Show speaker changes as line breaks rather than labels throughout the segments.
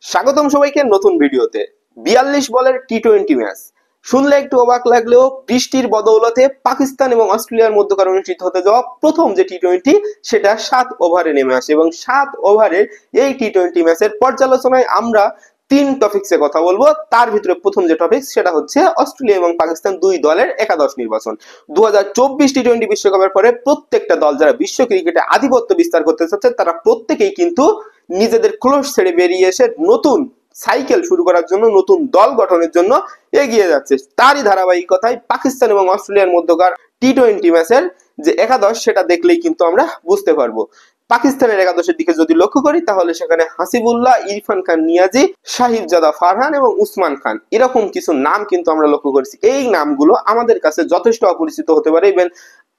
স্বাগতম সবাইকে নতুন ভিডিওতে। ৪২ বলের টি-20 ম্যাচ শুনলে একটু অবাক লাগলেও বৃষ্টির বদৌলতে পাকিস্তান এবং অস্ট্রেলিয়ার মধ্যকার অনুষ্ঠিত হতে যাওয়া প্রথম যে টি-20 সেটা ৭ ওভারে নেমে আসে এবং ৭ ওভারের এই টি-20 ম্যাচের পর্যালোচনায় আমরা তিন টপিকসে কথা বলবো। তার ভিতরে প্রথম যে টপিক সেটা হচ্ছে অস্ট্রেলিয়া এবং পাকিস্তান দুই দলের একাদশ নির্বাচন। ২০২৪ টি-20 বিশ্বকাপের পরে প্রত্যেকটা দল যারা বিশ্ব ক্রিকেটে আধিপত্য বিস্তার করতে চাচ্ছে তারা প্রত্যেকেই কিন্তু নিজেদের ক্লোজ ছেড়ে বেরিয়ে এসে নতুন সাইকেল শুরু করার জন্য, নতুন দল গঠনের জন্য এগিয়ে যাচ্ছে। তারই ধারাবাহিকতায় পাকিস্তান এবং অস্ট্রেলিয়ার মধ্যকার টি-20 ম্যাচের যে একাদশ সেটা দেখলেই কিন্তু আমরা বুঝতে পারবো। পাকিস্তানের একাদশের দিকে যদি লক্ষ্য করি তাহলে সেখানে হাসিবুল্লাহ, ইরফান খান নিয়াজি, শাহিবজাদা ফারহান এবং উসমান খান এরকম কিছু নাম কিন্তু আমরা লক্ষ্য করেছি। এই নামগুলো আমাদের কাছে যথেষ্ট অপরিচিত হতে পারে, ইভেন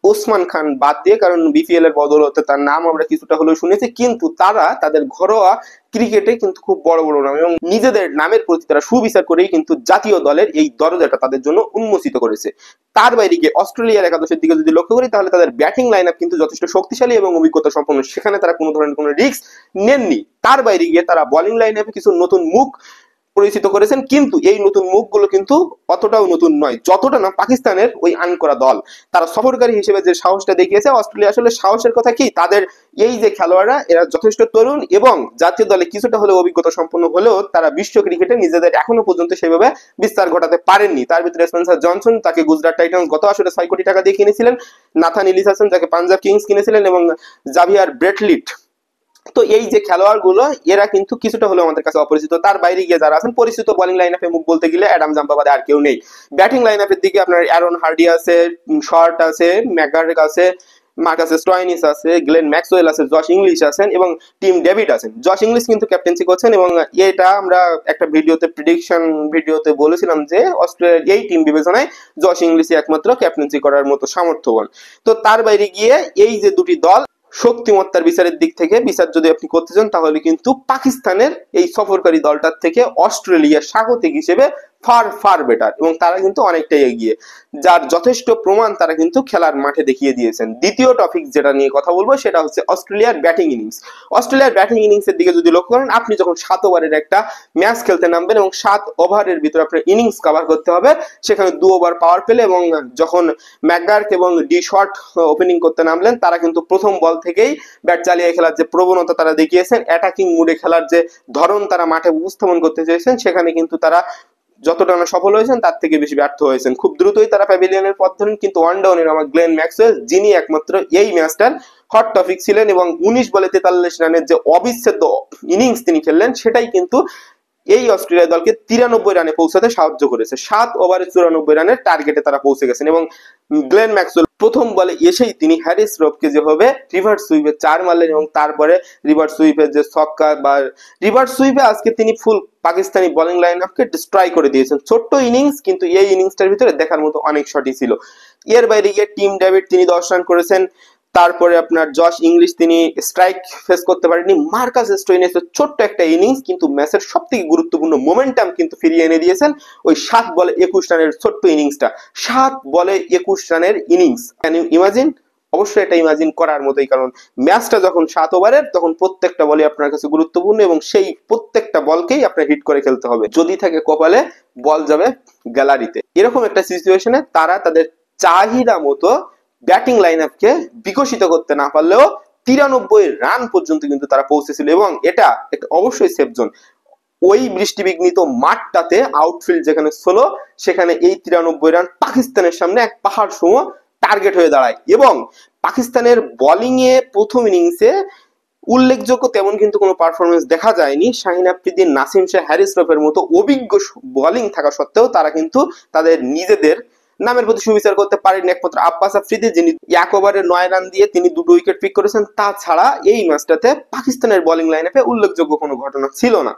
ওসমান খান বাদ দিয়ে, কারণ বিপিএল এর বদৌলতে তার নাম আমরা কিছুটা হলেও শুনেছি, কিন্তু তারা তাদের ঘরোয়া ক্রিকেটে কিন্তু খুব বড় বড় নাম এবং নিজেদের নামের প্রতি তারা সুবিচার করেই কিন্তু জাতীয় দলের এই দরজাটা তাদের জন্য উন্মোচিত করেছে। তার বাইরে গিয়ে অস্ট্রেলিয়ার একাদশের দিকে যদি লক্ষ্য করি তাহলে তাদের ব্যাটিং লাইন আপ কিন্তু যথেষ্ট শক্তিশালী এবং অভিজ্ঞতা সম্পন্ন, সেখানে তারা কোনো ধরনের কোনো রিস্ক নেননি। তার বাইরে গিয়ে তারা বোলিং লাইন আপে কিছু নতুন মুখ পরিচিত করেছেন, কিন্তু এই নতুন মুখগুলো কিন্তু অতটাও নতুন নয় যতটা না পাকিস্তানের ওই আনকরা দল তারা সফরকারী হিসেবে যে সাহসটা দেখিয়েছে। অস্ট্রেলিয়া আসলে সাহসের কথা কি, তাদের এই যে খেলোয়াড়রা এরা যথেষ্ট তরুণ এবং জাতীয় দলে কিছুটা হলেও অভিজ্ঞতা সম্পন্ন হলেও তারা বিশ্ব ক্রিকেটে নিজেদের এখনো পর্যন্ত সেভাবে বিস্তার ঘটাতে পারেননি। তার ভিতরে স্পেন্সার জনসন, তাকে গুজরাট টাইটান্স গত আসরে ৬ কোটি টাকা দিয়ে কিনেছিলেন, নাথান ইলিস যাকে পাঞ্জাব কিংস কিনেছিলেন, এবং জাভিয়ার ব্রেটলিট। তো এই যে খেলোয়াড় গুলো এরা কিন্তু কিছুটা হলেও আমাদের কাছে অপরিচিত। তার বাইরে গিয়ে যারা আছেন পরিচিত বোলিং লাইন আপে মুখ বলতে গেলে অ্যাডাম জাম্পা বাদে আর কেউ নেই। ব্যাটিং লাইন আপের দিকে আপনার অ্যারন হার্ডি আছে, শর্ট আছে, ম্যাকগার্ক আছে, মার্কাস স্টয়নিস আছে, গ্লেন ম্যাক্সওয়েল আছে, জশ ইংলিশ আছেন এবং টিম ডেভিড আছেন। জশ ইংলিশ কিন্তু ক্যাপ্টেন্সি করছেন এবং এটা আমরা একটা ভিডিওতে প্রেডিকশন ভিডিওতে বলেছিলাম যে অস্ট্রেলিয়ার এই টিম বিবেচনায় জশ ইংলিশই একমাত্র ক্যাপ্টেন্সি করার মতো সামর্থ্যবান। তো তার বাইরে গিয়ে এই যে দুটি দল শক্তিমত্তার বিচারের দিক থেকে বিচার যদি আপনি করতে চান তাহলে কিন্তু পাকিস্তানের এই সফরকারী দলটার থেকে অস্ট্রেলিয়া স্বাগতিক হিসেবে ফার ফার বেটার এবং তারা কিন্তু অনেকটাই এগিয়ে, যার যথেষ্ট প্রমাণ তারা কিন্তু খেলার মাঠে দেখিয়ে দিয়েছেন। দ্বিতীয় টপিক যেটা নিয়ে কথা বলবো সেটা হচ্ছে অস্ট্রেলিয়ার ব্যাটিং ইনিংস। অস্ট্রেলিয়ার ব্যাটিং ইনিংসের দিকে যদি লক্ষ্য করেন, আপনি যখন ৭ ওভারের একটা ম্যাচ খেলতে নামবেন এবং ৭ ওভারের ভিতরে আপনার ইনিংস কভার করতে হবে, সেখানে ২ ওভার পাওয়ার পেলে এবং যখন ম্যাকগার্ক এবং ডি শর্ট ওপেনিং করতে নামলেন তারা কিন্তু প্রথম বল থেকেই ব্যাট চালিয়ে খেলার যে প্রবণতা তারা দেখিয়েছেন, অ্যাটাকিং মুডে খেলার যে ধরন তারা মাঠে উপস্থাপন করতে চেয়েছেন, সেখানে কিন্তু তারা যতটা না সফল হয়েছেন তার থেকে বেশি ব্যর্থ হয়েছেন। খুব দ্রুতই তারা প্যাভিলিয়নের পথ ধরেন, কিন্তু ওয়ান ডাউনের আমার গ্লেন ম্যাক্সওয়েল, যিনি একমাত্র এই ম্যাচটার হট টপিক ছিলেন এবং ১৯ বলে ৪৩ রানের যে অবিচ্ছেদ্য ইনিংস তিনি খেললেন সেটাই কিন্তু এই অস্ট্রেলিয়া দলকে ৯৩ রানে পৌঁছাতে সাহায্য করেছে। ৭ ওভারে ৯৪ রানের টার্গেটে তারা পৌঁছে গেছেন এবং গ্লেন ম্যাক্সওয়েল প্রথম বলে এসেই তিনি হ্যারিস রোপকে যেভাবে রিভার্স সুইপে ৪ মারলেন এবং তারপরে রিভার্স সুইপের যে ছক্কা বা রিভার্স সুইপে আজকে তিনি ফুল পাকিস্তানি বোলিং লাইন আপকে ডিস্ট্রয় করে দিয়েছেন। ছোট্ট ইনিংস, কিন্তু এই ইনিংসটার ভিতরে দেখার মতো অনেক শটই ছিল। এর বাইরে গিয়ে টিম ডেভিড তিনি ১০ রান করেছেন। তারপরে আপনার জশ ইংলিশ তিনি স্ট্রাইক ফেস করতে পারেননি। মার্কাস স্টোইনিসের ছোট্ট একটা ইনিংস কিন্তু ম্যাচের সবথেকে গুরুত্বপূর্ণ মোমেন্টাম কিন্তু ফিরিয়ে এনে দিয়েছেন ওই ৭ বলে ২১ রানের ছোট্ট ইনিংসটা। ৭ বলে ২১ রানের ইনিংস, ক্যান ইউ ইমাজিন? অবশ্যই এটা ইমাজিন করার মতোই, কারণ ম্যাচটা যখন ৭ ওভারের তখন প্রত্যেকটা বলই আপনার কাছে গুরুত্বপূর্ণ এবং সেই প্রত্যেকটা বলকেই আপনার হিট করে খেলতে হবে। যদি থাকে কপালে, বল যাবে গ্যালারিতে। এরকম একটা সিচুয়েশনে তারা তাদের চাহিদা মতো ব্যাটিং লাইন আপকে বিকশিত করতে না পারলেও ৯৩ রান পর্যন্ত কিন্তু তারা পৌঁছেছিল এবং এটা একটা অবশ্যই সেফ জোন। ওই বৃষ্টিবিঘ্নিত মাঠটাতে আউটফিল্ড যেখানে ছিল সেখানে এই ৯৩ রান পাকিস্তানের সামনে এক পাহাড় সম টার্গেট হয়ে দাঁড়ায় এবং পাকিস্তানের বোলিং এ প্রথম ইনিংসে উল্লেখযোগ্য তেমন কিন্তু কোনো পারফরমেন্স দেখা যায়নি। শাহিন আফ্রিদি, নাসিম শাহ, হ্যারিস রফের মতো অভিজ্ঞ বোলিং থাকা সত্ত্বেও তারা কিন্তু তাদের নিজেদের নামের প্রতি সুবিচার করতে পারেনি। একমাত্র আব্বাস আফ্রিদি, যিনি ১ ওভারে ৯ রান দিয়ে তিনি ২টো উইকেট পিক করেছেন, তাছাড়া এই ম্যাচটাতে পাকিস্তানের বোলিং লাইন আপে উল্লেখযোগ্য কোনো ঘটনা ছিল না।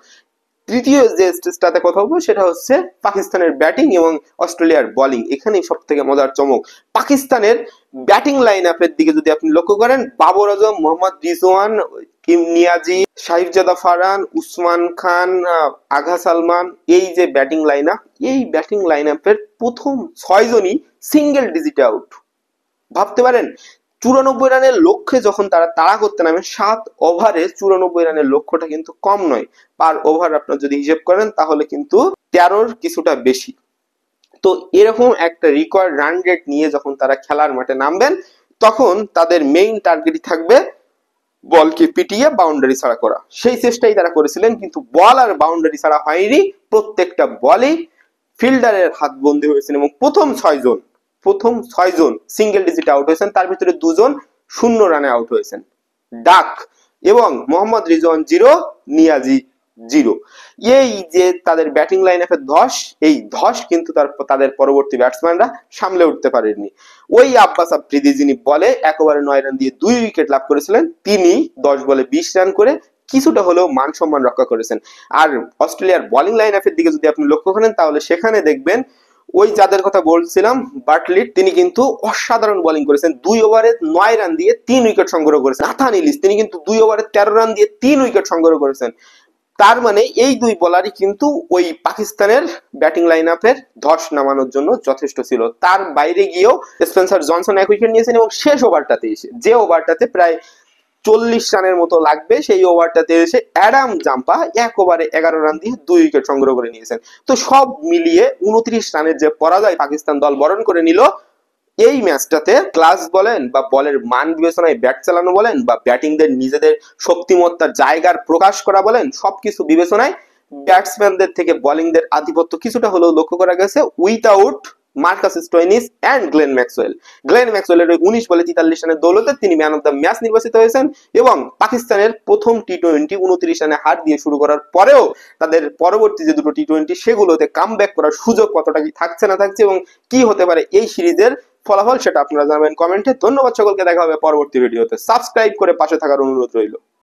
তৃতীয় যে স্টেজটাতে কথা বলবো সেটা হচ্ছে পাকিস্তানের ব্যাটিং এবং অস্ট্রেলিয়ার বোলিং। এখানেই সব থেকে মজার চমক। পাকিস্তানের ব্যাটিং লাইন আপের দিকে যদি আপনি লক্ষ্য করেন, বাবর আজম, মোহাম্মদ রিজওয়ান, নিয়াজি, শাহিবজাদা ফারহান, উসমান খান, আগা সালমান, এই যে ব্যাটিং লাইন আপ, এই ব্যাটিং লাইন আপের প্রথম ৬ জনই সিঙ্গেল ডিজিট আউট। ভাবতে পারেন 94 রানের লক্ষ্যে যখন তারা তাড়া করতে নামে, 7 ওভারে 94 রানের লক্ষ্যটা কিন্তু কম নয়। পার ওভার আপনার যদি হিসেব করেন তাহলে কিন্তু 13-র কিছুটা বেশি। তো এরকম একটা রেকর্ড রান রেট নিয়ে যখন তারা খেলার মাঠে নামবেন, তখন তাদের মেইন টার্গেটই থাকবে বলকে পিটিয়ে বাউন্ডারি ছাড়া করা। সেই চেষ্টাই তারা করেছিলেন, কিন্তু বল আর বাউন্ডারি ছাড়া হয়নি। প্রত্যেকটা বলেই ফিল্ডারের হাত বন্দী হয়েছেন এবং প্রথম 6 জন সিঙ্গেল ডিজিট আউট হয়েছেন, তার ভিতরে 2 জন 0 রানে আউট হয়েছেন। ডাক এবং মোহাম্মদ রিজওয়ান 0, নিয়াজি 0। এই যে তাদের ব্যাটিং লাইন আপের ধস, এই ধস কিন্তু তাদের পরবর্তী ব্যাটসম্যানরা সামলে উঠতে পারেননি। ওই আব্বাস আফ্রিদি যিনি বলে 1 ওভারে 9 রান দিয়ে 2 উইকেট লাভ করেছিলেন, তিনি 10 বলে 20 রান করে কিছুটা হলেও মান সম্মান রক্ষা করেছেন। আর অস্ট্রেলিয়ার বোলিং লাইন আপের দিকে যদি আপনি লক্ষ্য করেন তাহলে সেখানে দেখবেন ওই যাদের কথা বলছিলাম বাটলিট, তিনি কিন্তু অসাধারণ বোলিং করেছেন। 2 ওভারে 9 রান দিয়ে 3 উইকেট সংগ্রহ করেছেন। নাথান ইলিশ, তিনি কিন্তু 2 ওভারে 13 রান দিয়ে 3 উইকেট সংগ্রহ করেছেন। তার মানে এই দুই বোলারই কিন্তু ওই পাকিস্তানের ব্যাটিং লাইন আপের ধস নামানোর জন্য যথেষ্ট ছিল। তার বাইরে গিয়েও স্পেন্সার জনসন 1 উইকেট নিয়েছেন এবং শেষ ওভারটাতে এসে, যে ওভারটাতে প্রায় 40 রানের মতো লাগবে, সেই ওভারটাতে এসে অ্যাডাম জাম্পা 1 ওভারে 11 রান দিয়ে 2 উইকেট সংগ্রহ করে নিয়েছেন। তো সব মিলিয়ে 29 রানের যে পরাজয় পাকিস্তান দল বরণ করে নিল, এই ম্যাচটাতে ক্লাস বলেন বা বলের মান বিবেচনায় ব্যাট চালানো বলেন বা ব্যাটিংদের নিজেদের শক্তিমত্তার জায়গার প্রকাশ করা বলেন, সবকিছু বিবেচনায় ব্যাটসম্যানদের থেকে বোলিংদের আধিপত্য কিছুটা হলেও লক্ষ্য করা গেছে without Marcus Stoinis and Glenn ম্যাক্সওয়েলের 19 বলে 43 রানের দৌলতে তিনি ম্যান অফ দ্য ম্যাচ নির্বাচিত হয়েছেন এবং পাকিস্তানের প্রথম টি-20 29 রানে হার দিয়ে শুরু করার পরেও তাদের পরবর্তী যে দুটো টি-20 সেগুলোতে কামব্যাক করার সুযোগ কতটা কি থাকছে না থাকছে এবং কি হতে পারে এই সিরিজের ফলাফল, সেটা আপনারা জানাবেন কমেন্টে। ধন্যবাদ সকলকে, দেখা হবে পরবর্তী ভিডিওতে। সাবস্ক্রাইব করে পাশে থাকার অনুরোধ রইল।